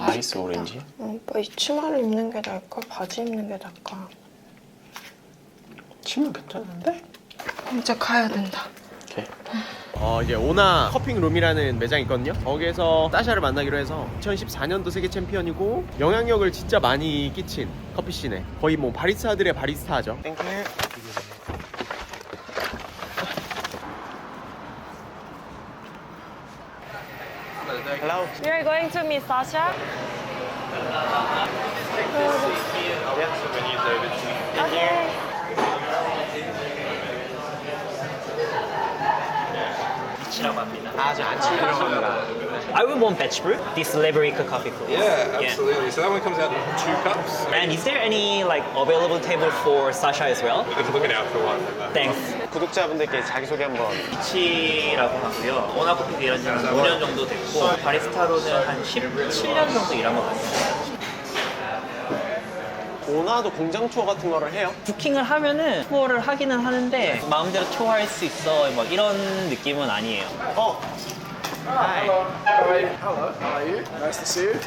아이스 오렌지? 오빠 이 치마를 입는 게 나을까? 바지 입는 게 나을까? 치마 괜찮은데? 이제 가야 된다. 오케이. 이제 오나 커핑룸이라는 매장이 있거든요. 거기에서 사샤를 만나기로 해서 2014년도 세계 챔피언이고 영향력을 진짜 많이 끼친 커피씬에 거의 뭐 바리스타들의 바리스타죠. 땡큐. Hello. We are going to meet Sasha. Okay. 아주 안 치려합니다. I would want batch brew. This Liberica coffee, please. Yeah, absolutely. So that one comes out in 2 cups. And is there any like available table for Sasha as well? We can look it out for one. Thanks. 구독자분들께 자기소개 한번. 피치라고 하고요. 오나 커피 일한 지는 5년 정도 됐고 바리스타로는 한 17년 정도 일한 것 같습니다. 오나도 공장 투어 같은 거를 해요? 부킹을 하면은 투어를 하기는 하는데 마음대로 투어할 수 있어 뭐 이런 느낌은 아니에요. Hi. Hello, how are you? Nice to see you.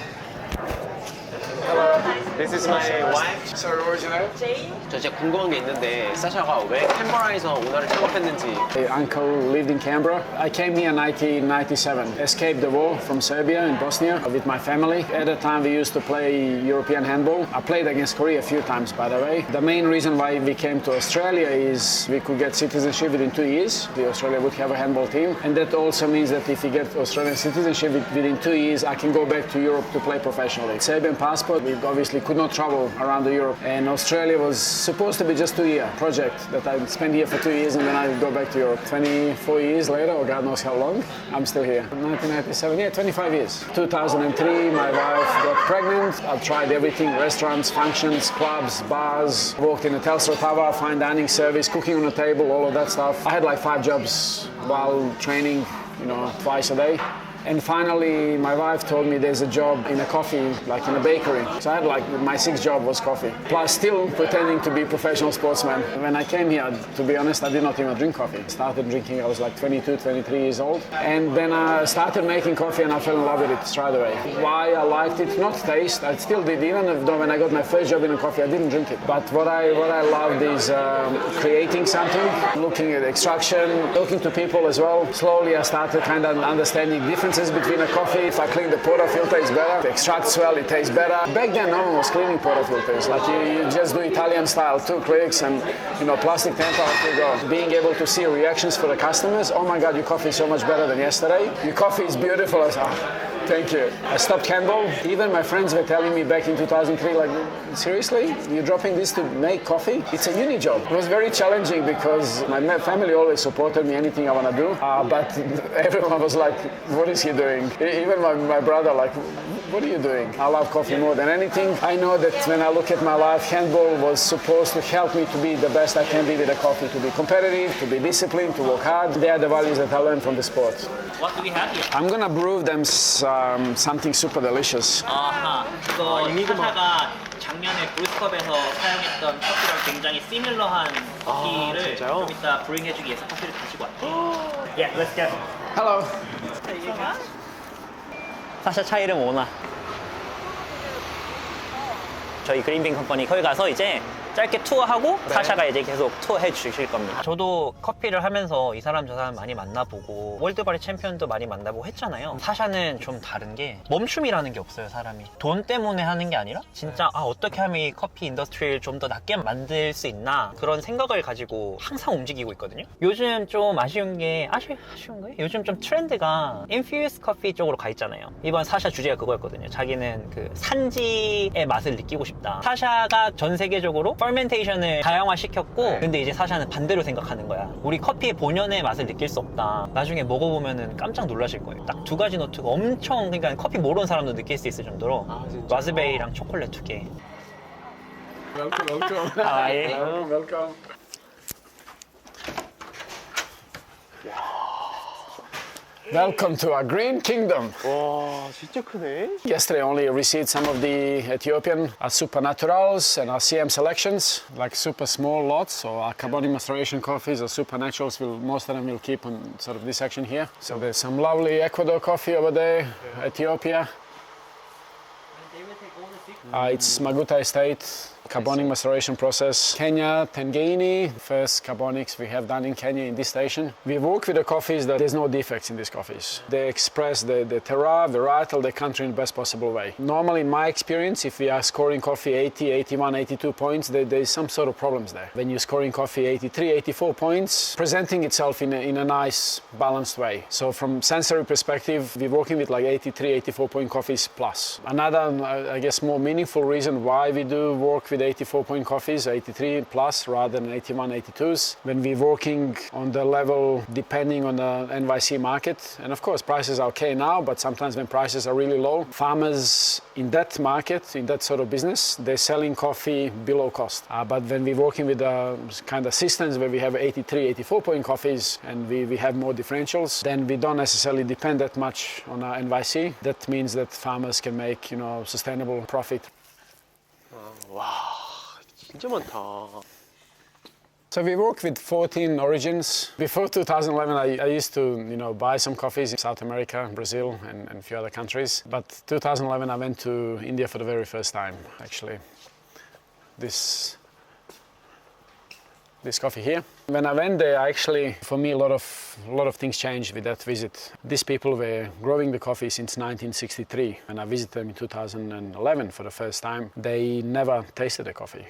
Hello. This is my wife. Sorry, what was your name? 저 진짜 궁금한 게 있는데 사샤가 왜 캔버라에서 오나를 창업했는지. My uncle lived in Canberra. I came here in 1997. Escaped the war from Serbia in Bosnia with my family. At the time we used to play European handball. I played against Korea a few times, by the way. The main reason why we came to Australia is we could get citizenship within 2 years. Australia would have a handball team. And that also means that if we get Australian citizenship within 2 years, I can go back to Europe to play professionally. Serbian passport, we obviously could not travel around Europe. And Australia was supposed to be just 2-year project that I spent here for 2 years and then I go back to Europe. 24 years later, or God knows how long, I'm still here. 1997, yeah, 25 years. 2003, my wife got pregnant. I tried everything, restaurants, functions, clubs, bars, worked in a Telstra tower, fine dining service, cooking on the table, all of that stuff. I had like 5 jobs while training, twice a day. And finally, my wife told me there's a job in a coffee, like in a bakery. So I had my 6th job was coffee. Plus still pretending to be a professional sportsman. When I came here, to be honest, I did not even drink coffee. Started drinking, I was like 22, 23 years old. And then I started making coffee and I fell in love with it straight away. Why I liked it, not taste, I still did. Even though when I got my first job in a coffee, I didn't drink it. But what I loved is creating something, looking at extraction, talking to people as well. Slowly I started kind of understanding differences between a coffee. If I clean the portafilter, it's better. It extracts well, it tastes better. Back then, no one was cleaning portafilters. Like you just do Italian style, 2 clicks and plastic tamper, off you go. Being able to see reactions for the customers. Oh my God, your coffee is so much better than yesterday. Your coffee is beautiful. I said, thank you. I stopped handball. Even my friends were telling me back in 2003, like, seriously, you're dropping this to make coffee? It's a uni job. It was very challenging because my family always supported me, anything I want to do. But everyone was like, what is he doing? Even my brother, like, what are you doing? I love coffee more than anything. I know that when I look at my life, handball was supposed to help me to be the best I can be with the coffee, to be competitive, to be disciplined, to work hard. They are the values that I learned from the sport. What do we have here? I'm gonna brew them something super delicious. 아하, 이거 사샤가 작년에 브뤼스컵에서 사용했던 커피랑 굉장히 시밀러한 커피를 좀 이따 브링해주기 위해서 커피를 가지고 왔대요. Yeah, let's get it. Hello. 사샤 차 이름 오나. 저희 그린빈 컴퍼니 거기 가서 이제 짧게 투어하고 사샤가 이제 계속 투어해 주실 겁니다. 저도 커피를 하면서 이 사람 저 사람 많이 만나보고 월드바리 챔피언도 많이 만나보고 했잖아요. 사샤는 좀 다른 게 멈춤이라는 게 없어요. 사람이 돈 때문에 하는 게 아니라 진짜 어떻게 하면 이 커피 인더스트리를 좀 더 낫게 만들 수 있나 그런 생각을 가지고 항상 움직이고 있거든요. 요즘 좀 아쉬운 게 아쉬운 거예요? 요즘 좀 트렌드가 인퓨스 커피 쪽으로 가 있잖아요. 이번 사샤 주제가 그거였거든요. 자기는 그 산지의 맛을 느끼고 싶다. 사샤가 전 세계적으로 퍼멘테이션을 다양화시켰고 근데 이제 사샤는 반대로 생각하는 거야. 우리 커피의 본연의 맛을 느낄 수 없다. 나중에 먹어보면은 깜짝 놀라실 거예요. 딱 2가지 노트가 엄청 그러니까 커피 모르는 사람도 느낄 수 있을 정도로 라즈베리랑 초콜릿 2개. Welcome. 예. Welcome. Welcome to our green kingdom. 와, 진짜 크네. Yesterday only received some of the Ethiopian super naturals and our CM selections, like super small lots. So our carbonic maceration coffees or super naturals, most of them will keep on sort of this section here. So there's some lovely Ecuador coffee over there, Ethiopia. It's Maguta Estate, carbonic maceration process. Kenya, Tanganyika, first carbonics we have done in Kenya in this station. We work with the coffees that there's no defects in these coffees. They express the terroir, varietal, the country in the best possible way. Normally, in my experience, if we are scoring coffee 80, 81, 82 points, there's some sort of problems there. When you're scoring coffee 83, 84 points, presenting itself in a nice, balanced way. So from sensory perspective, we're working with like 83, 84 point coffees plus. Another, I guess, more meaningful reason why we do work with 84 point coffees, 83 plus rather than 81, 82s. When we're working on the level depending on the NYC market, and of course prices are okay now, but sometimes when prices are really low, farmers in that market, in that sort of business, they're selling coffee below cost. But when we're working with kind of systems where we have 83, 84 point coffees and we have more differentials, then we don't necessarily depend that much on our NYC. That means that farmers can make, sustainable profit. 와, 진짜 많다. So we work with 14 origins. Before 2011, I used to, buy some coffees in South America, Brazil, and a few other countries. But 2011, I went to India for the very first time, actually. This coffee here. When I went there, actually, for me, a lot of things changed with that visit. These people were growing the coffee since 1963. When I visited them in 2011 for the first time, they never tasted the coffee.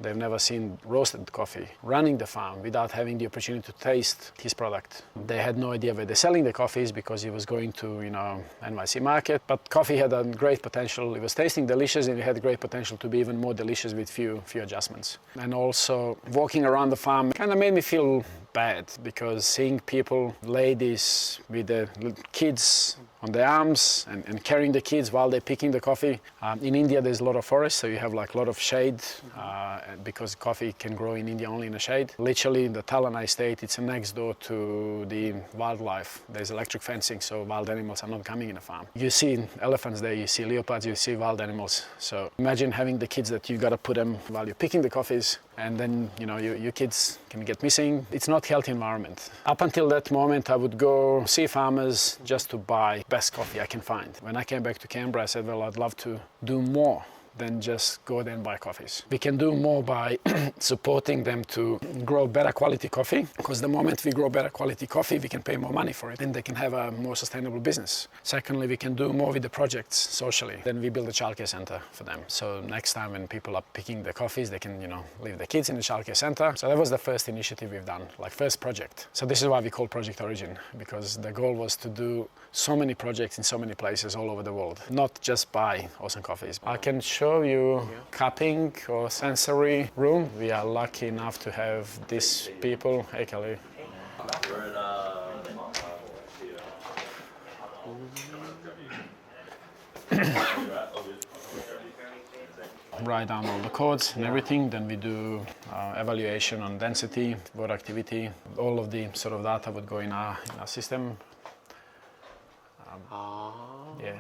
They've never seen roasted coffee. Running the farm without having the opportunity to taste his product. They had no idea where they're selling the coffees because he was going to, NYC market. But coffee had a great potential. It was tasting delicious and it had great potential to be even more delicious with few adjustments. And also walking around the farm kind of made me feel bad because seeing people, ladies with the kids on their arms and carrying the kids while they're picking the coffee. In India there's a lot of forest, so you have like a lot of shade because coffee can grow in India only in the shade. Literally in the Talana estate, it's next door to the wildlife. There's electric fencing, so wild animals are not coming in the farm. You see elephants there, you see leopards, you see wild animals. So imagine having the kids that you've got to put them while you're picking the coffees, and then your kids can get missing. It's not healthy environment. Up until that moment, I would go see farmers just to buy best coffee I can find. When I came back to Canberra, I said, well, I'd love to do more than just go there and buy coffees. We can do more by supporting them to grow better quality coffee, because the moment we grow better quality coffee, we can pay more money for it and they can have a more sustainable business. Secondly, we can do more with the projects socially. Then we build a childcare center for them. So next time when people are picking the coffees, they can, leave their kids in the childcare center. So that was the first initiative we've done, like first project. So this is why we call Project Origin, because the goal was to do so many projects in so many places all over the world, not just buy awesome coffees. I can show you cupping or sensory room. We are lucky enough to have these people. Hey, Kelly. Write down all the codes and everything. Then we do evaluation on density, water activity. All of the sort of data would go in our system. Yeah,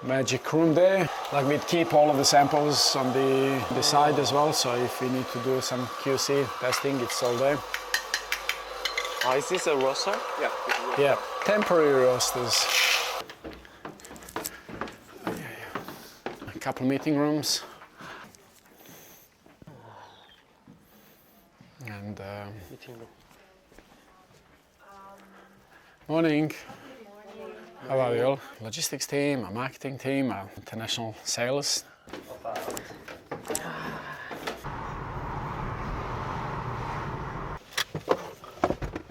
magic room there. Like we'd keep all of the samples on the side as well. So if we need to do some QC testing, it's all there. Is this a roaster? Yeah. Yeah, temporary roasters. A couple meeting rooms. And Meeting room. morning. How are you all? Logistics team, a marketing team, a international sales.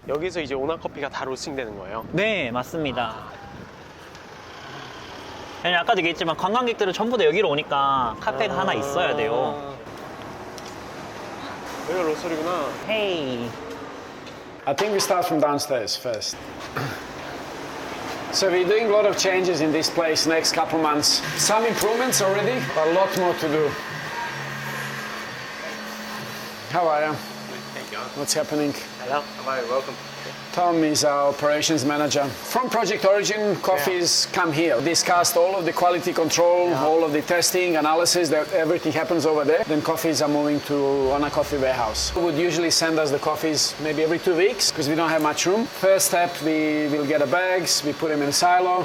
여기서 이제 오나 커피가 다 로스팅되는 거예요? 네, 맞습니다. 그냥 아까도 얘기했지만 관광객들은 전부 다 여기로 오니까 카페가 하나 있어야 돼요. 여기가 로스터리구나. 헤이. I think we start from downstairs first. So we're doing a lot of changes in this place next couple months. Some improvements already, but a lot more to do. How are you? Thank you. What's happening? Hello. Hi, welcome. Tom is our operations manager. From Project Origin, coffees come here. Discussed all of the quality control, all of the testing, analysis, that everything happens over there. Then coffees are moving to on a coffee warehouse. We would usually send us the coffees maybe every 2 weeks because we don't have much room. First step, we will get the bags, we put them in a silo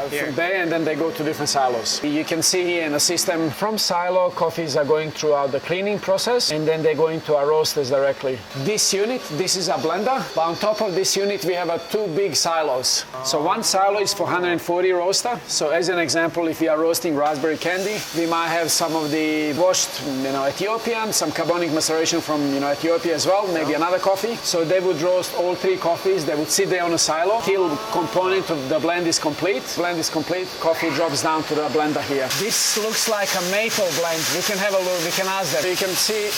from there, and then they go to different silos. You can see here in the system, from silo, coffees are going throughout the cleaning process, and then they're going to our roasters directly. This unit, this is a blender, but on top of this unit we have two big silos. So one silo is for 140 roaster. So as an example, if we are roasting raspberry candy, we might have some of the washed, Ethiopian, some carbonic maceration from, Ethiopia as well, maybe another coffee. So they would roast all three coffees. They would sit there on a silo till component of the blend is complete. Blend is complete, coffee drops down to the blender here. This looks like a maple blend. We can have a look, we can ask that. You can see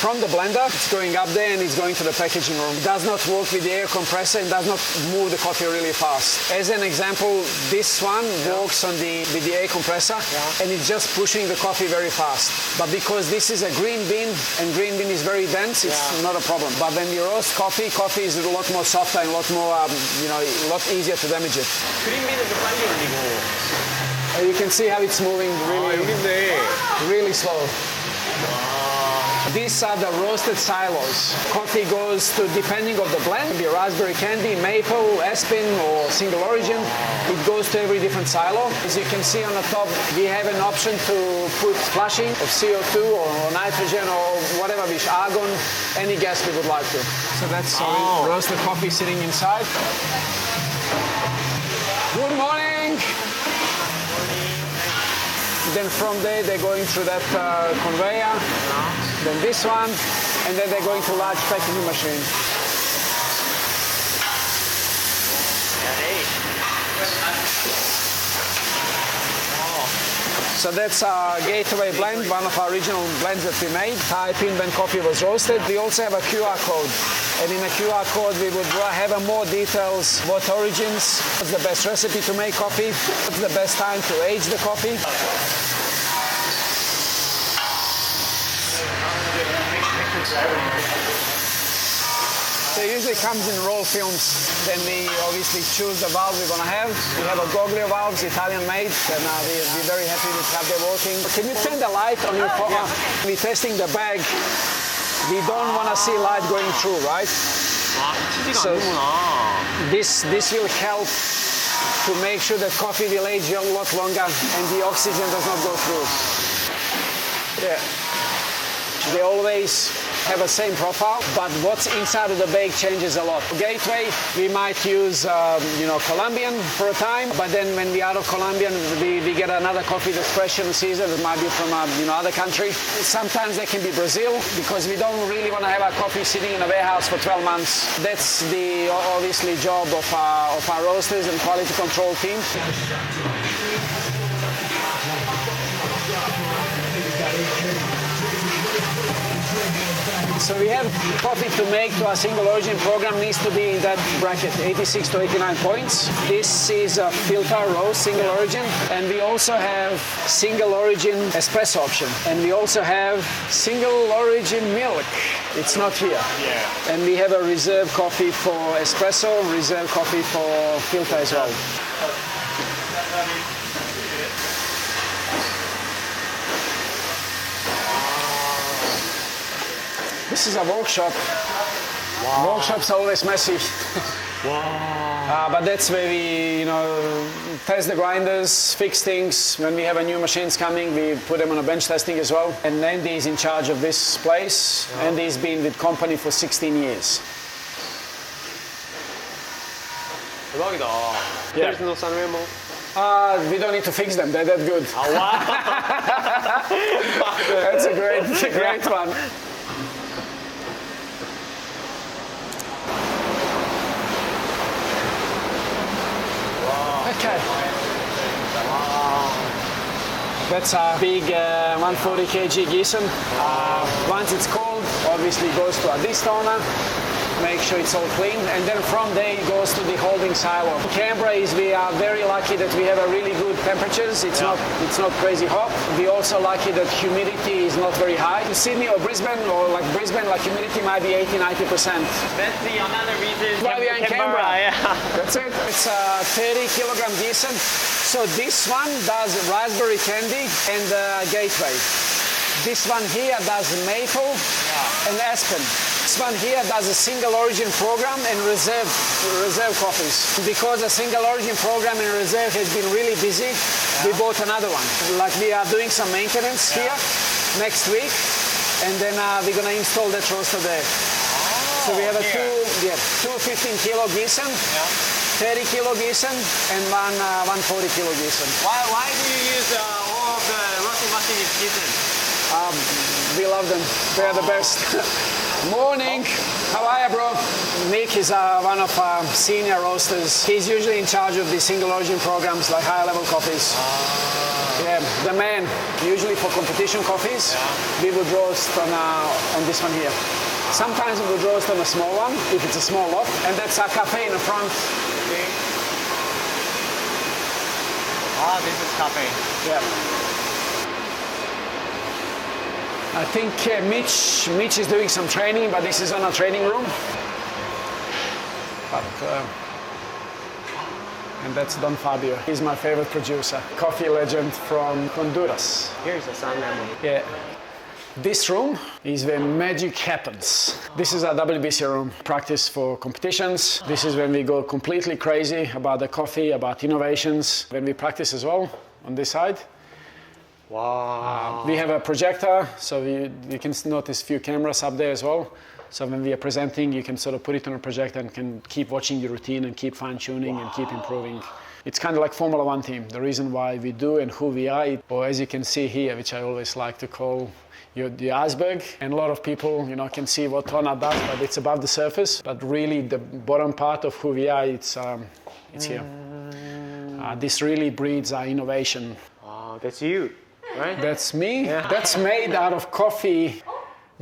from the blender, it's going up there and it's going to the packaging room. It does not work with the air compressor and does not move the coffee really fast. As an example, this one works with the air compressor and it's just pushing the coffee very fast. But because this is a green bean and green bean is very dense, it's not a problem. But when you roast coffee, coffee is a lot more softer and a lot more, a lot easier to damage it. 그린비는 좀 빨리 올리고. You can see how it's moving really slow. These are the roasted silos. Coffee goes to, depending on the blend, the raspberry candy, maple, aspen, or single origin. It goes to every different silo. As you can see on the top, we have an option to put flushing of CO2 or nitrogen or whatever wish, argon, any gas we would like to. So that's roasted coffee sitting inside. Good morning. Then from there, they're going through that conveyor, then this one, and then they're going to large packaging machine. So that's our gateway blend, one of our original blends that we made. Type in when coffee was roasted. We also have a QR code. And in a QR code, we would have more details, what origins, what's the best recipe to make coffee, what's the best time to age the coffee. So it usually comes in roll films. Then we obviously choose the valve we're going to have. We have a Goglio valves, Italian made, and we're very happy to have them working. Can you turn the light on your phone? We're testing the bag. We don't want to see light going through, right? So this will help to make sure that coffee will age a lot longer and the oxygen does not go through. Yeah. They always have the same profile, but what's inside of the bag changes a lot. Gateway, we might use, Colombian for a time, but then when we're out of Colombian, we get another coffee that's fresh and seasoned. It might be from other country. Sometimes they can be Brazil, because we don't really want to have our coffee sitting in a warehouse for 12 months. That's the obviously job of our roasters and quality control team. So we have coffee to make to our single origin program needs to be in that bracket, 86 to 89 points. This is a filter roast single origin, and we also have single origin espresso option, and we also have single origin milk. It's not here. Yeah. And we have a reserve coffee for espresso, reserve coffee for filter as well. This is a workshop. Wow. Workshops are always messy. Wow. But that's where we, test the grinders, fix things. When we have a new machines coming, we put them on a bench testing as well. And Andy is in charge of this place. Yeah. Andy's been with company for 16 years. 대박이다. Yeah. There's no Sanremo. We don't need to fix them. They're that good. Oh, wow. That's a great one. Okay. That's a big 140 kg Gießen. Once it's cold, obviously it goes to a destoner. make sure it's all clean, and then from there it goes to the holding silo. Canberra is we are very lucky that we have a really good temperatures. It's not crazy hot. We're also lucky that humidity is not very high. In Sydney or Brisbane, like humidity might be 80-90%. That's the another reason Why we are in Canberra. Yeah. That's it. It's a 30 kilogram decent. So this one does raspberry candy and gateway. This one here does maple and aspen. This one here does a single origin program and reserve coffees. Because a single origin program and reserve has been really busy, we bought another one. Like we are doing some maintenance here next week, and then we're gonna install that roaster there. So we have two 15 kilo Gießen, 30 kilo Gießen, and one 40 kilo Gießen. Why do you use all of the roasting machine in Gießen? We love them. They are the best. Morning. How are you, bro? Nick is one of our senior roasters. He's usually in charge of the single origin programs, like higher level coffees. Yeah, the man. Usually for competition coffees, we would roast on this one here. Sometimes we would roast on a small one, if it's a small lot, and that's our cafe in the front. This is cafe. Yeah. I think Mitch is doing some training, but this is on a training room. And that's Don Fabio. He's my favorite producer, coffee legend from Honduras. Here's a San Lemon. Yeah. This room is where magic happens. This is our WBC room, practice for competitions. This is when we go completely crazy about the coffee, about innovations. When we practice as well, on this side. Wow. We have a projector, so you can notice a few cameras up there as well. So when we are presenting, you can sort of put it on a projector and can keep watching your routine and keep fine-tuning and keep improving. It's kind of like Formula One team. The reason why we do and who we are, or as you can see here, which I always like to call the iceberg. And a lot of people, can see what Tona does, but it's above the surface. But really, the bottom part of who we are, it's here. This really breeds our innovation. Wow, that's you, right? That's me. Yeah. That's made out of coffee,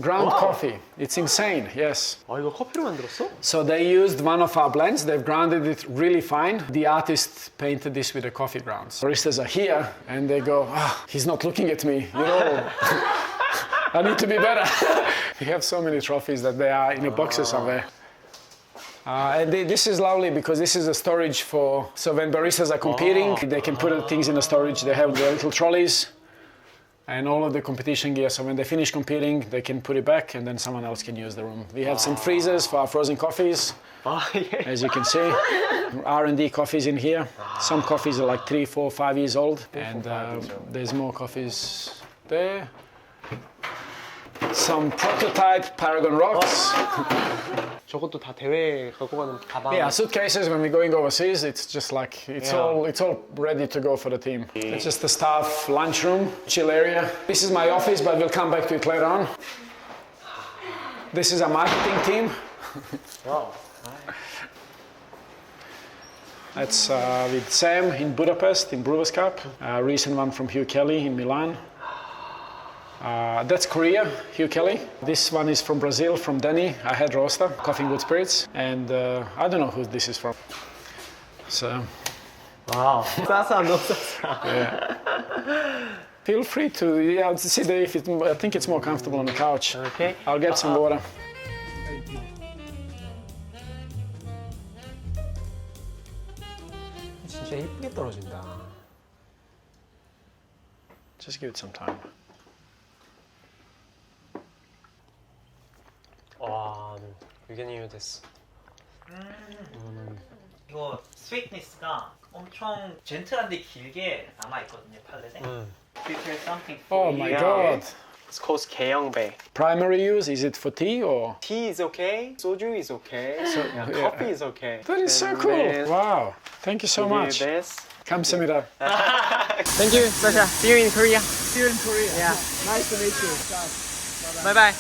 ground coffee. It's insane, yes. 이거 커피로 만들었어? So they used one of our blends. They've grounded it really fine. The artist painted this with the coffee grounds. Baristas are here and they go, he's not looking at me. I need to be better. We have so many trophies that they are in a box somewhere. And this is lovely because this is a storage so when baristas are competing, they can put things in the storage. They have the little trolleys and all of the competition gear. So when they finish competing, they can put it back and then someone else can use the room. We have some freezers for our frozen coffees, as you can see. R&D coffees in here. Some coffees are like 3, 4, 5 years old. And there's more coffees there. Some prototype Paragon rocks. 저것도 다 대회 갖고 가는 가방. Yeah, suitcases when we're going overseas, it's just like, it's all ready to go for the team. It's just the staff lunchroom, chill area. This is my office, but we'll come back to it later on. This is our marketing team. Wow. That's with Sam in Budapest, in Brewers Cup. A recent one from Hugh Kelly in Milan. That's Korea, Hugh Kelly. This one is from Brazil, from Danny. I had roaster, Coffee and Good Spirits. And I don't know who this is from. So. Wow. 싸서 no 싸서. Yeah. Feel free to sit there if I think it's more comfortable on the couch. Okay. I'll get some water. 진짜 예쁘게 떨어진다. Just give it some time. 와, 유견이유 됐어. 이거 스위트니스가 엄청 젠틀한데 길게 남아있거든요, 팔렛에. Prepare something for Oh my god. It's called 개영배. Primary use, is it for tea or? Tea is okay. soju is okay. yeah. Coffee is okay. That is so cool. Wow. Thank you so much. 감사합니다. Thank you, Sasha. See you in Korea. See you in Korea. Yeah. Nice to meet you. Bye bye.